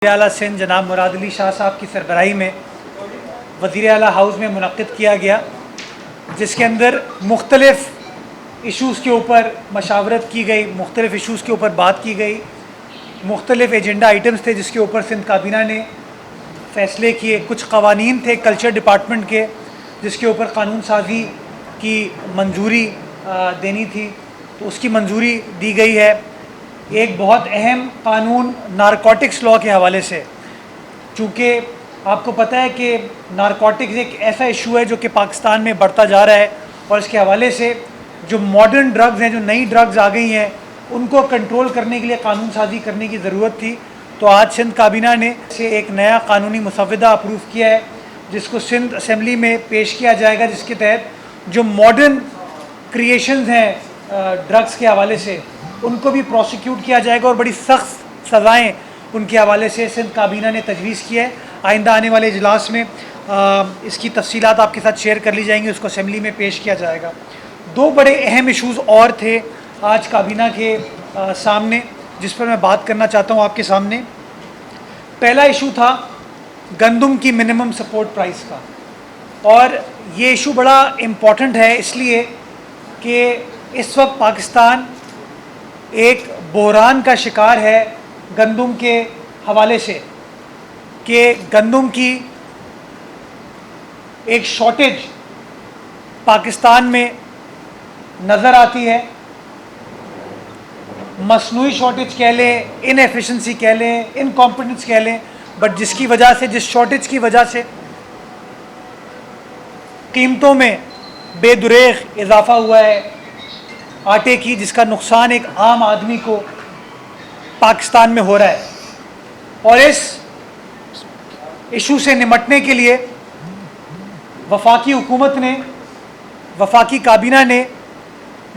आला सिंध जनाब मुराद अली शाह साहब की सरबराही में वज़ीर आला हाउस में मुनक़्क़िद किया गया, जिसके अंदर मुख्तलिफ़ इशूज़ के ऊपर मशावरत की गई, मुख्तलिफ़ इशूज़ के ऊपर बात की गई, मुख्तलिफ़ एजेंडा आइटम्स थे जिसके ऊपर सिंध काबीना ने फ़ैसले किए। कुछ क़वानीन थे कल्चर डिपार्टमेंट के जिसके ऊपर क़ानून साज़ी की मंजूरी देनी थी, तो उसकी मंजूरी दी गई है। एक बहुत अहम कानून नारकोटिक्स लॉ के हवाले से, चूँकि आपको पता है कि नारकोटिक्स एक ऐसा इशू है जो कि पाकिस्तान में बढ़ता जा रहा है, और इसके हवाले से जो मॉडर्न ड्रग्स हैं, जो नई ड्रग्स आ गई हैं, उनको कंट्रोल करने के लिए कानून साज़ी करने की ज़रूरत थी। तो आज सिंध काबीना ने से एक नया कानूनी मुसव्वदा अप्रूव किया है जिसको सिंध असम्बली में पेश किया जाएगा, जिसके तहत जो मॉडर्न क्रिएशंस हैं ड्रग्स के हवाले से उनको भी प्रोसिक्यूट किया जाएगा और बड़ी सख्त सज़ाएँ उनके हवाले से सिंध काबीना ने तजवीज़ किया है। आइंदा आने वाले इजलास में इसकी तफसीलात आपके साथ शेयर कर ली जाएंगी, उसको असम्बली में पेश किया जाएगा। दो बड़े अहम इशूज़ और थे आज काबीना के सामने जिस पर मैं बात करना चाहता हूँ आपके सामने। पहला इशू था गंदम की मिनिमम सपोर्ट प्राइस का, और ये इशू बड़ा इम्पॉर्टेंट है इसलिए कि इस वक्त पाकिस्तान एक बहरान का शिकार है गंदम के हवाले से, कि गंदम की एक शॉर्टेज पाकिस्तान में नज़र आती है। मसनूई शॉर्टेज कह लें, इनएफिशिएंसी कह लें, इनकॉम्पिटेंस कह लें, बट जिसकी वजह से, जिस शॉर्टेज की वजह से कीमतों में बेदुरेग इजाफा हुआ है आटे की, जिसका नुकसान एक आम आदमी को पाकिस्तान में हो रहा है। और इस इशू से निमटने के लिए वफाकी हुकूमत ने, वफाकी काबीना ने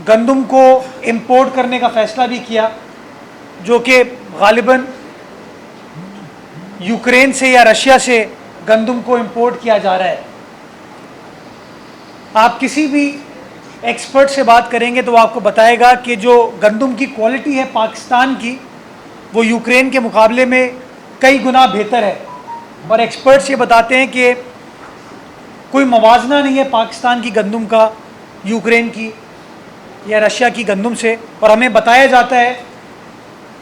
गंदम को इंपोर्ट करने का फ़ैसला भी किया, जो कि गालिबन यूक्रेन से या रशिया से गंदम को इंपोर्ट किया जा रहा है। आप किसी भी एक्सपर्ट से बात करेंगे तो वो आपको बताएगा कि जो गंदम की क्वालिटी है पाकिस्तान की, वो यूक्रेन के मुकाबले में कई गुना बेहतर है। और एक्सपर्ट्स ये बताते हैं कि कोई मवाजना नहीं है पाकिस्तान की गंदम का यूक्रेन की या रशिया की गंदम से। और हमें बताया जाता है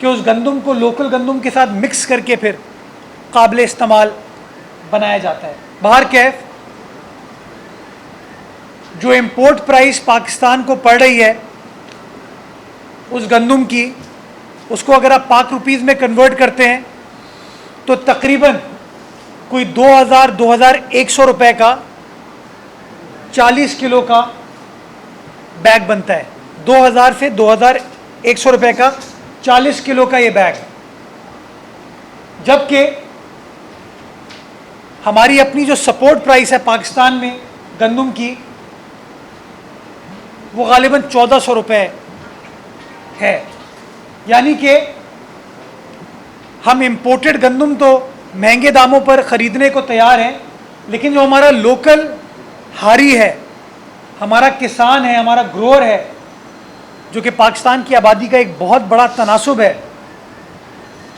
कि उस गंदम को लोकल गंदम के साथ मिक्स करके फिर काबिल इस्तेमाल बनाया जाता है। बाहर कैफ जो इंपोर्ट प्राइस पाकिस्तान को पड़ रही है उस गंदम की, उसको अगर आप पाक रुपीज़ में कन्वर्ट करते हैं तो तकरीबन कोई 2100 रुपए का 40 किलो का बैग बनता है। 2000 से 2100 रुपए का 40 किलो का ये बैग, जबकि हमारी अपनी जो सपोर्ट प्राइस है पाकिस्तान में गंदम की, वो गालिबन 1400 रुपये है। यानी कि हम इंपोर्टेड गंदम तो महंगे दामों पर ख़रीदने को तैयार हैं, लेकिन जो हमारा लोकल हारी है, हमारा किसान है, हमारा ग्रोअर है, जो कि पाकिस्तान की आबादी का एक बहुत बड़ा तनासुब है,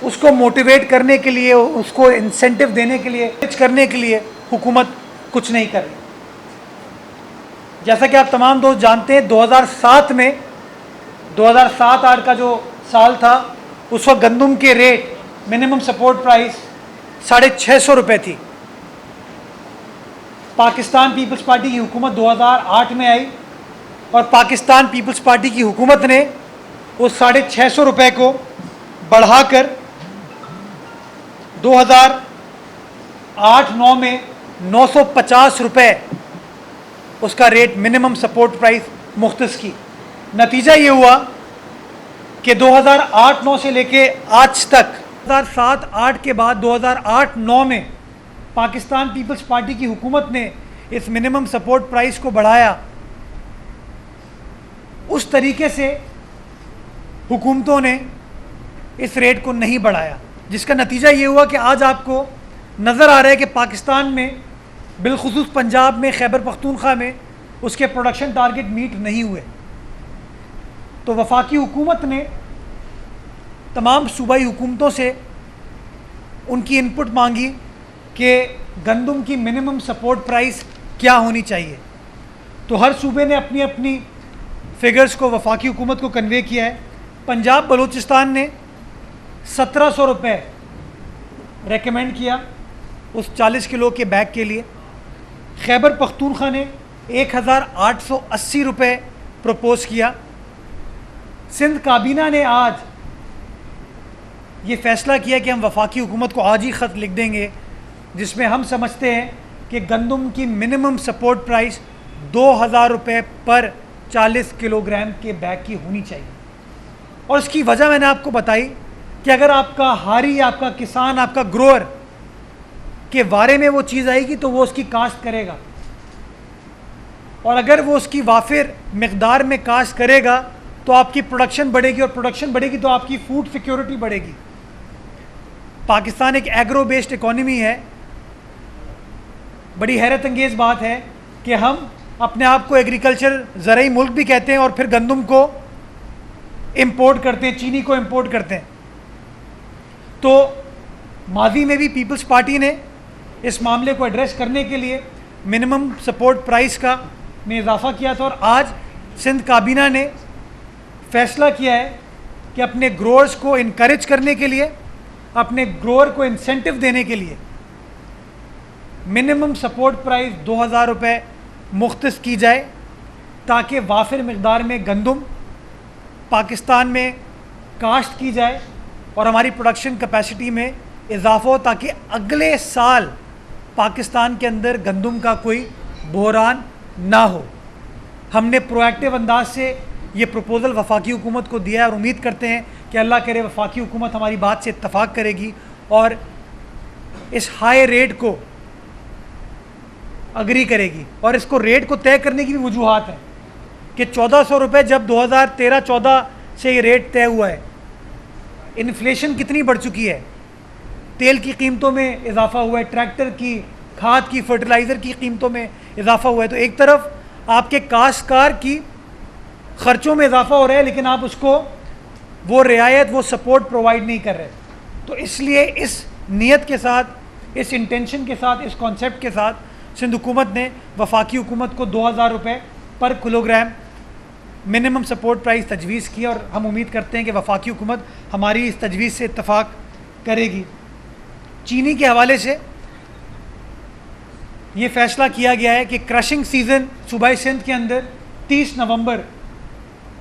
उसको मोटिवेट करने के लिए, उसको इंसेंटिव देने के लिए, करने के लिए हुकूमत कुछ नहीं कर रही। जैसा कि आप तमाम दोस्त जानते हैं 2007 में, 2007-8 का जो साल था, उस वक्त गंदम के रेट मिनिमम सपोर्ट प्राइस 650 रुपये थी। पाकिस्तान पीपल्स पार्टी की हुकूमत 2008 में आई और पाकिस्तान पीपल्स पार्टी की हुकूमत ने उस 650 रुपये को बढ़ाकर 2008-9 में 950 रुपये उसका रेट मिनिमम सपोर्ट प्राइस मुख्तस की। नतीजा ये हुआ कि 2008-9 से लेके आज तक, 2007-8 के बाद 2008-9 में पाकिस्तान पीपल्स पार्टी की हुकूमत ने इस मिनिमम सपोर्ट प्राइस को बढ़ाया। उस तरीके से हुकूमतों ने इस रेट को नहीं बढ़ाया, जिसका नतीजा ये हुआ कि आज आपको नज़र आ रहा है कि पाकिस्तान में, बिलखुसूस पंजाब में, खैबर पख्तूनख्वा में उसके प्रोडक्शन टारगेट मीट नहीं हुए। तो वफाकी हुकूमत ने तमाम सूबाई हुकूमतों से उनकी इनपुट मांगी कि गंदम की मिनिमम सपोर्ट प्राइस क्या होनी चाहिए। तो हर सूबे ने अपनी अपनी फिगर्स को वफाकी हुकूमत को कन्वे किया है। पंजाब बलूचिस्तान ने 1700 रुपये रेकमेंड किया उस 40 किलो के बैग के लिए। खैबर पख्तूनख्वा ने 1880 रुपये प्रपोज़ किया। सिंध काबीना ने आज ये फ़ैसला किया कि हम वफाकी हुकूमत को आज ही ख़त लिख देंगे जिसमें हम समझते हैं कि गंदम की मिनिमम सपोर्ट प्राइस 2000 रुपये पर 40 किलोग्राम के बैग की होनी चाहिए। और इसकी वजह मैंने आपको बताई कि अगर आपका हारी, आपका किसान, आपका ग्रोअर के बारे में वो चीज़ आएगी तो वो उसकी काश्त करेगा, और अगर वो उसकी वाफिर मकदार में काश्त करेगा तो आपकी प्रोडक्शन बढ़ेगी, और प्रोडक्शन बढ़ेगी तो आपकी फूड सिक्योरिटी बढ़ेगी। पाकिस्तान एक एग्रो बेस्ड इकॉनमी है। बड़ी हैरत अंगेज़ बात है कि हम अपने आप को एग्रीकल्चर ज़रई मुल्क भी कहते हैं और फिर गंदम को इंपोर्ट करते हैं, चीनी को इंपोर्ट करते हैं। तो माजी में भी पीपल्स पार्टी ने इस मामले को एड्रेस करने के लिए मिनिमम सपोर्ट प्राइस का में इजाफा किया था, और आज सिंध काबीना ने फैसला किया है कि अपने ग्रोअर्स को इनकरेज करने के लिए, अपने ग्रोअर को इंसेंटिव देने के लिए मिनिमम सपोर्ट प्राइस 2000 रुपये मुख्तस की जाए, ताकि वाफिर मकदार में गंदम पाकिस्तान में काश्त की जाए और हमारी प्रोडक्शन कैपेसिटी में इजाफा हो, ताकि अगले साल पाकिस्तान के अंदर गंदम का कोई बहरान ना हो। हमने प्रोएक्टिव अंदाज से ये प्रपोज़ल वफाकी हुकूमत को दिया है और उम्मीद करते हैं कि अल्लाह करे वफाकी हुकूमत हमारी बात से इत्तफाक करेगी और इस हाई रेट को अग्री करेगी। और इसको रेट को तय करने की भी वजूहात है कि 1400 रुपये जब 2013-14 से ये रेट तय हुआ है, इन्फ्लेशन कितनी बढ़ चुकी है, तेल की कीमतों में इजाफा हुआ है, ट्रैक्टर की, खाद की, फर्टिलाइज़र की कीमतों में इजाफा हुआ है। तो एक तरफ आपके काश्तकार की ख़र्चों में इजाफा हो रहा है, लेकिन आप उसको वो रियायत, वो सपोर्ट प्रोवाइड नहीं कर रहे। तो इसलिए इस नीयत के साथ, इस इंटेंशन के साथ, इस कॉन्सेप्ट के साथ सिंध हुकूमत ने वफाकी हुकूमत को 2000 रुपये पर किलोग्राम मिनिमम सपोर्ट प्राइस तजवीज़ की, और हम उम्मीद करते हैं कि वफाकी हुकूमत हमारी इस तजवीज़ से इत्तफाक करेगी। चीनी के हवाले से ये फ़ैसला किया गया है कि क्रशिंग सीज़न सूबाई सिंध के अंदर 30 नवंबर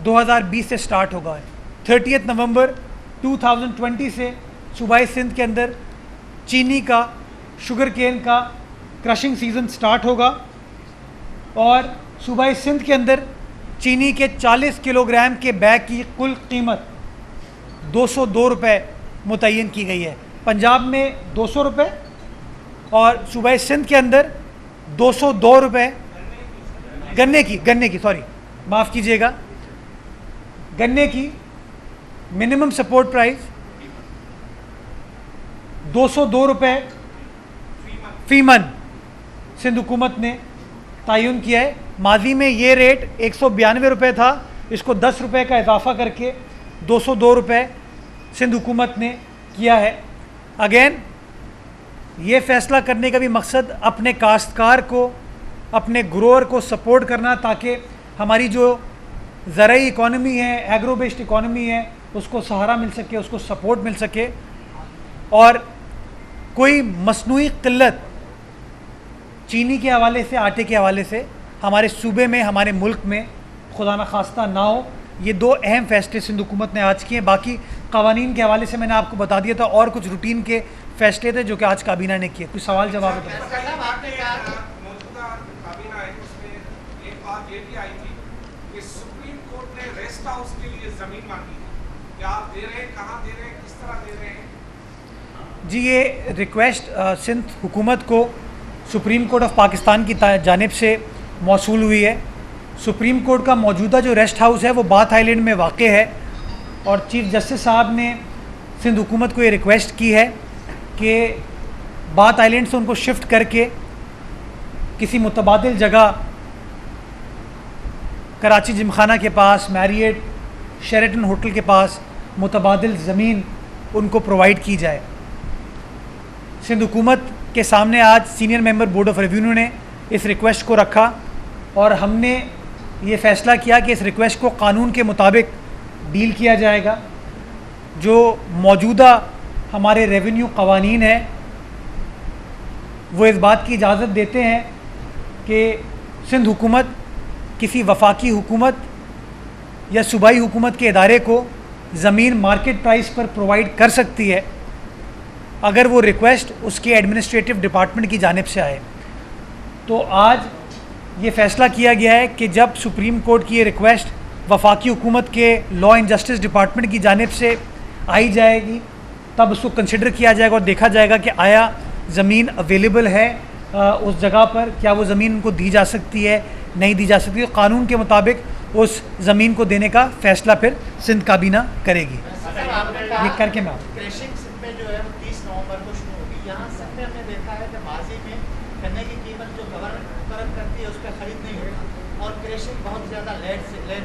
2020 से स्टार्ट होगा। 30 नवंबर 2020 से सूबाई सिंध के अंदर चीनी का, शुगर केन का क्रशिंग सीज़न स्टार्ट होगा, और सूबाई सिंध के अंदर चीनी के 40 किलोग्राम के बैग की कुल कीमत 202 रुपये मुतय्यन की गई है। पंजाब में 200 रुपये और सूबाई सिंध के अंदर 202 रुपये गन्ने की सॉरी माफ़ कीजिएगा, गन्ने की मिनिमम सपोर्ट प्राइस 202 रुपये फ़ी मन सिंध हुकूमत ने तयन किया है। माजी में ये रेट 192 रुपये था, इसको 10 रुपये का इजाफा करके 202 रुपये सिंध हुकूमत ने किया है। अगेन ये फ़ैसला करने का भी मकसद अपने काश्तकार को, अपने ग्रोअर को सपोर्ट करना, ताकि हमारी जो ज़रई इकॉनमी है, एग्रो बेस्ड इकॉनमी है, उसको सहारा मिल सके, उसको सपोर्ट मिल सके, और कोई मसनूई क़िल्लत चीनी के हवाले से, आटे के हवाले से हमारे सूबे में, हमारे मुल्क में खुदा न खास्ता ना हो। ये दो अहम फ़ैसले सिंध हुकूमत ने आज किए। बाकी क़वानीन के हवाले से मैंने आपको बता दिया था, और कुछ रूटीन के फ़ैसले थे जो कि आज काबीना ने किए। कुछ सवाल जवाब है जी। ये रिक्वेस्ट सिंध हुकूमत को सुप्रीम कोर्ट ऑफ पाकिस्तान की जानिब से मौसूल हुई है। सुप्रीम कोर्ट का मौजूदा जो रेस्ट हाउस है वो बाथ आइलैंड में वाक़ है, और चीफ़ जस्टिस साहब ने सिंध हुकूमत को ये रिक्वेस्ट की है कि बाथ आइलैंड से उनको शिफ्ट करके किसी मुतबादिल जगह कराची जिमखाना के पास, मैरियट, शेरेटन होटल के पास मुतबादिल ज़मीन उनको प्रोवाइड की जाए। सिंध हुकूमत के सामने आज senior member board of revenue ने इस रिक्वेस्ट को रखा और हमने ये फ़ैसला किया कि इस रिक्वेस्ट को कानून के मुताबिक डील किया जाएगा। जो मौजूदा हमारे रेवेन्यू कवानीन है वो इस बात की इजाज़त देते हैं कि सिंध हुकूमत किसी वफाकी हुकूमत या सूबाई हुकूमत के इदारे को ज़मीन मार्केट प्राइस पर प्रोवाइड कर सकती है अगर वो रिक्वेस्ट उसके एडमिनिस्ट्रेटिव डिपार्टमेंट की जानिब से आए। तो आज ये फ़ैसला किया गया है कि जब सुप्रीम कोर्ट की ये रिक्वेस्ट वफाकी हुकूमत के लॉ एंड जस्टिस डिपार्टमेंट की जानिब से आई जाएगी तब उसको कंसिडर किया जाएगा और देखा जाएगा कि आया ज़मीन अवेलेबल है उस जगह पर, क्या वो ज़मीन उनको दी जा सकती है, नहीं दी जा सकती। तो कानून के मुताबिक उस ज़मीन को देने का फ़ैसला फिर सिंध काबीना करेगी। ये करके मैं जो है 30 नवंबर को शुरू होगी। यहाँ सब में हमने देखा है कि माजी में गन्ने की कीमत जो गवर्नमेंट मुकर्रर करती है उस पर ख़रीद नहीं होती और क्रेशिंग बहुत ज़्यादा लेट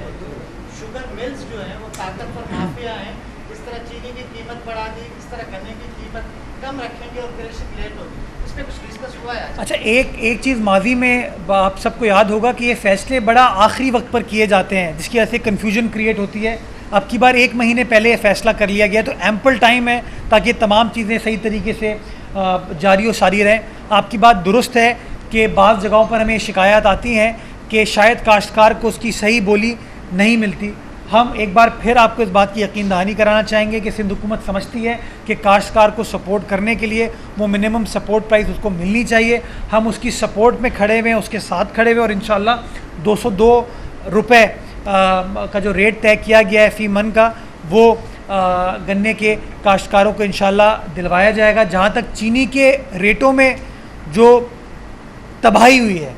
होती है। शुगर मिल्स जो हैं वो ताकतवर माफिया हैं, इस तरह चीनी की कीमत बढ़ा दी, इस तरह गन्ने की कीमत कम रखेंगे और क्रेशिंग लेट होगी। इस पर कुछ डिस्कस हुआ है? अच्छा, एक चीज़ माजी में आप सबको याद होगा कि ये फ़ैसले बड़ा आखिरी वक्त पर किए जाते हैं जिसकी वजह से कन्फ्यूजन क्रिएट होती है। अब की बार 1 महीने पहले फ़ैसला कर लिया गया तो एम्पल टाइम है ताकि तमाम चीज़ें सही तरीके से जारी और सारी रहें। आपकी बात दुरुस्त है कि बाज़ जगहों पर हमें शिकायत आती हैं कि शायद काश्तकार को उसकी सही बोली नहीं मिलती। हम एक बार फिर आपको इस बात की यकीन दहानी कराना चाहेंगे कि सिंध हुकूमत समझती है कि काश्तकार को सपोर्ट करने के लिए वो मिनिमम सपोर्ट प्राइस उसको मिलनी चाहिए। हम उसकी सपोर्ट में खड़े हुए हैं, उसके साथ खड़े हुए और इंशाल्लाह 202 रुपये का जो रेट तय किया गया है फ़ी मन का वो गन्ने के काश्तकारों को इंशाल्लाह दिलवाया जाएगा। जहाँ तक चीनी के रेटों में जो तबाही हुई है,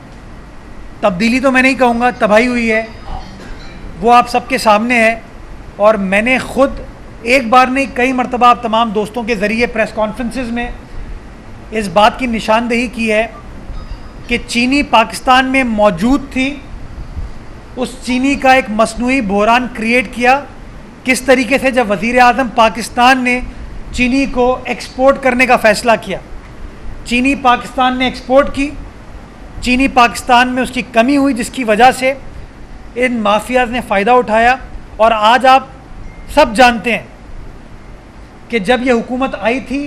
तब्दीली तो मैं नहीं कहूँगा, तबाही हुई है, वो आप सबके सामने है। और मैंने ख़ुद एक बार नहीं कई मरतबा आप तमाम दोस्तों के ज़रिए प्रेस कॉन्फ्रेंसेस में इस बात की निशानदेही की है कि चीनी पाकिस्तान में मौजूद थी, उस चीनी का एक मसनूई बहरान क्रिएट किया। किस तरीके से जब वज़ीर आज़म पाकिस्तान ने चीनी को एक्सपोर्ट करने का फ़ैसला किया, चीनी पाकिस्तान ने एक्सपोर्ट की, चीनी पाकिस्तान में उसकी कमी हुई जिसकी वजह से इन माफियाज़ ने फ़ायदा उठाया। और आज आप सब जानते हैं कि जब ये हुकूमत आई थी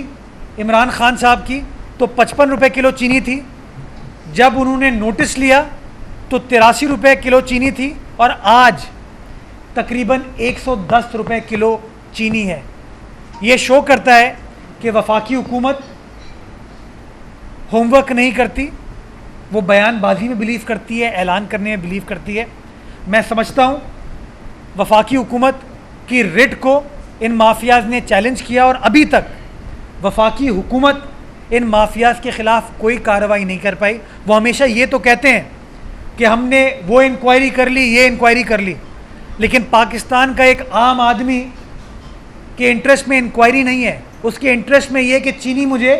इमरान खान साहब की तो 55 रुपये किलो चीनी थी, जब उन्होंने नोटिस लिया तो 83 रुपये किलो चीनी थी और आज तकरीबन 110 रुपये किलो चीनी है। ये शो करता है कि वफाकी हुकूमत होमवर्क नहीं करती, वो बयानबाजी में बिलीव करती है, ऐलान करने में बिलीव करती है। मैं समझता हूँ वफाकी हुकूमत की रिट को इन माफियाज़ ने चैलेंज किया और अभी तक वफाकी हुकूमत इन माफियाज़ के ख़िलाफ़ कोई कार्रवाई नहीं कर पाई। वो हमेशा ये तो कहते हैं कि हमने वो इंक्वायरी कर ली, ये इंक्वायरी कर ली, लेकिन पाकिस्तान का एक आम आदमी के इंटरेस्ट में इंक्वायरी नहीं है। उसके इंटरेस्ट में ये कि चीनी मुझे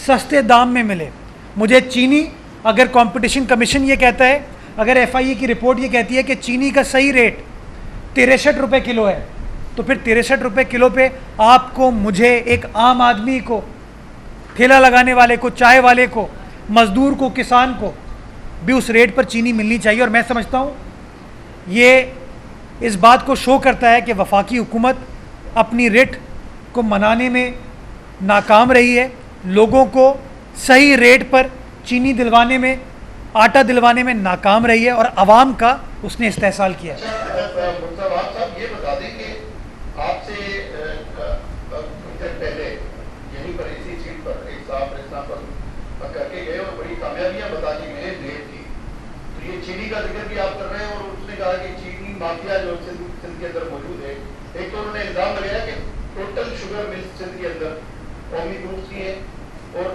सस्ते दाम में मिले। मुझे चीनी, अगर कंपटीशन कमीशन ये कहता है, अगर FIA की रिपोर्ट ये कहती है कि चीनी का सही रेट 63 रुपये किलो है, तो फिर 63 रुपये किलो पे आपको, मुझे, एक आम आदमी को, ठेला लगाने वाले को, चाय वाले को, मज़दूर को, किसान को भी उस रेट पर चीनी मिलनी चाहिए। और मैं समझता हूँ ये इस बात को शो करता है कि वफाकी हुकूमत अपनी रेट को मनाने में नाकाम रही है, लोगों को सही रेट पर चीनी दिलवाने में, आटा दिलवाने में नाकाम रही है और आवाम का उसने इस्तेहसाल किया है। ये बता दें कि आपसे पहले यहीं पर इसी सीट पर एक साहब पर करके गए और बड़ी कामयाबियां बता के गए रेट की। तो ये चीनी का जिक्र भी आप कर रहे हैं और उसने कहा कि चीनी माफिया जो सिंध के अंदर मौजूद है, एक तो उन्होंने इल्जाम लगाया कि टोटल शुगर मिल्स सिंध के अंदर कौमी ग्रुप की है और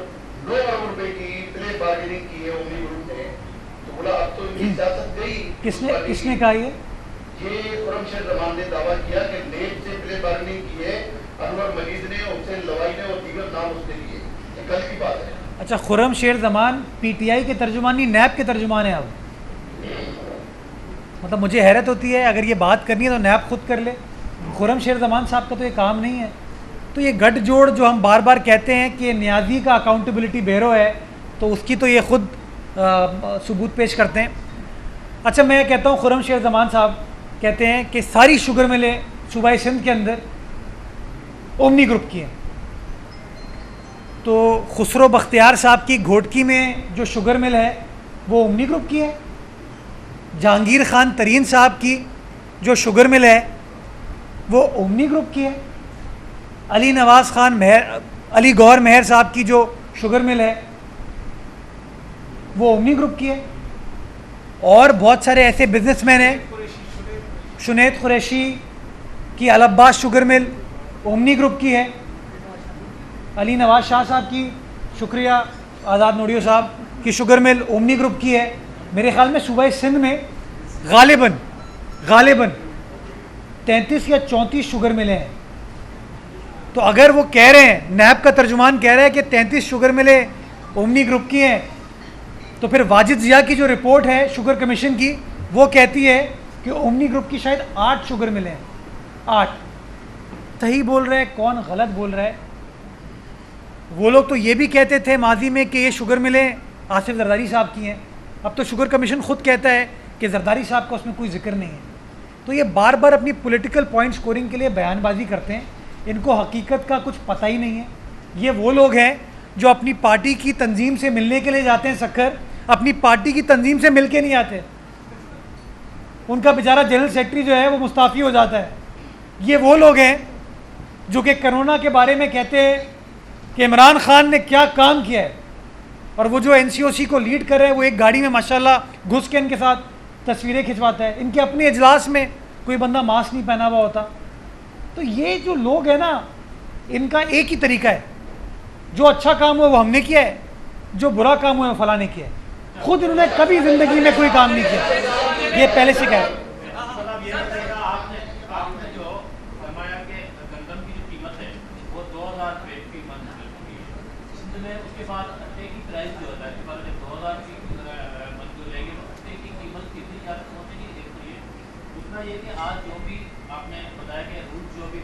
9 अरब रुपए की प्ले बार्गेनिंग की है कौमी ग्रुप ने। तो बोला अब तो इनकी सियासत गई। किसने कहा ये खुर्रमशेर जमान ने दावा किया कि नेब से प्ले बार्गेनिंग की है अनवर मजीद ने, हुसैन लवाई ने और दीगर नाम उसने लिए। ये कल की बात है। अच्छा, खुर्रमशेर जमान PTI के तर्जुमान नहीं, नैब के तर्जुमान है। अब मतलब मुझे हैरत होती है, अगर ये बात करनी है तो नैब खुद कर ले। खुर्रमशेर जमान साहब का तो ये काम नहीं है। तो ये गठजोड़ जो हम बार बार कहते हैं कि न्याजी का अकाउंटेबिलिटी ब्यूरो है, तो उसकी तो ये ख़ुद सबूत पेश करते हैं। अच्छा, मैं कहता हूँ खुर्रम शेख ज़मान साहब कहते हैं कि सारी शुगर मिलें सूबाई सिंध के अंदर ओमनी ग्रुप की हैं। तो खुसरो बख्तियार साहब की घोटकी में जो शुगर मिल है वो ओमनी ग्रुप की है। जहांगीर खान तरीन साहब की जो शुगर मिल है वो ओमनी ग्रुप की है। अली नवाज़ खान मेहर, अली गौर मेहर साहब की जो शुगर मिल है वो ओमनी ग्रुप की है। और बहुत सारे ऐसे बिजनेसमैन हैं, शुनेद कुरैशी की Al Abbas sugar mill Omni group की है। अली नवाज शाह साहब की, शुक्रिया आज़ाद नोडियो साहब की शुगर मिल ओमनी ग्रुप की है। मेरे ख़्याल में सूबाई सिंध में गालिबन 33 या 34 शुगर मिले हैं। तो अगर वो कह रहे हैं, नैब का तर्जुमान कह रहा है कि 33 शुगर मिले ओमनी ग्रुप की हैं, तो फिर वाजिद ज़िया की जो रिपोर्ट है शुगर कमीशन की वो कहती है कि ओमनी ग्रुप की शायद 8 शुगर मिले हैं। 8 सही बोल रहे हैं, कौन गलत बोल रहा है? वो लोग तो ये भी कहते थे माजी में कि ये शुगर मिलें आसिफ जरदारी साहब की हैं। अब तो शुगर कमीशन ख़ुद कहता है कि जरदारी साहब का उसमें कोई जिक्र नहीं है। तो ये बार बार अपनी पॉलिटिकल पॉइंट स्कोरिंग के लिए बयानबाजी करते हैं, इनको हकीकत का कुछ पता ही नहीं है। ये वो लोग हैं जो अपनी पार्टी की तंजीम से मिलने के लिए जाते हैं सक्कर, अपनी पार्टी की तंजीम से मिल के नहीं आते। उनका बेचारा जनरल सेक्रेटरी जो है वो मुस्ताफ़ी हो जाता है। ये वो लोग हैं जो कि कोरोना के बारे में कहते हैं कि इमरान खान ने क्या काम किया है, और वो जो NCOC को लीड कर रहे हैं वो एक गाड़ी में माशाल्लाह घुस के इनके साथ तस्वीरें खिंचवाता है। इनके अपने इजलास में कोई बंदा मास्क नहीं पहना हुआ होता। तो ये जो लोग हैं ना, इनका एक ही तरीका है, जो अच्छा काम हुआ वो हमने किया है, जो बुरा काम हुआ वो फलां ने किया है। खुद इन्होंने कभी ज़िंदगी में कोई काम नहीं किया, ये पहले से कहा है। आपने जो फरमाया कि गंदम की जो कीमत है वो 2000 रुपये की मन सिंध में, उसके बाद अट्टे की प्राइस जो होता है, जब 2000 की मंजूर लेंगे तो अट्टे की कीमत कितनी ज़्यादा पहुँचेगी? एक तो ये, दूसरा ये कि आज जो भी आपने बताया कि रूट जो भी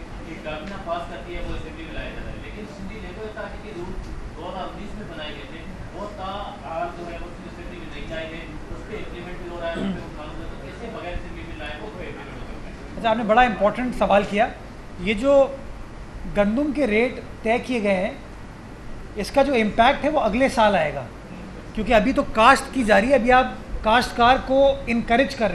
काबीना पास करती है वो असेंबली में लाया जाता है, लेकिन सिंधी लेबर अथॉरिटी के रूट 2019 में बनाए गए थे, वो ताहाल जो है वो असेंबली में नहीं लाए गए, उस पर इम्प्लीमेंट भी हो रहा है, उस पर कानून है, तो कैसे बगैर असेंबली में लाए वो इम्प्लीमेंट हो सकता है? अच्छा, आपने बड़ा इंपॉर्टेंट सवाल किया। ये जो गंदम के रेट तय किए गए हैं, इसका जो इम्पैक्ट है वो अगले साल आएगा, क्योंकि अभी तो काश्त की जा रही है। अभी आप काश्तकार को इनकरेज कर रहे हैं।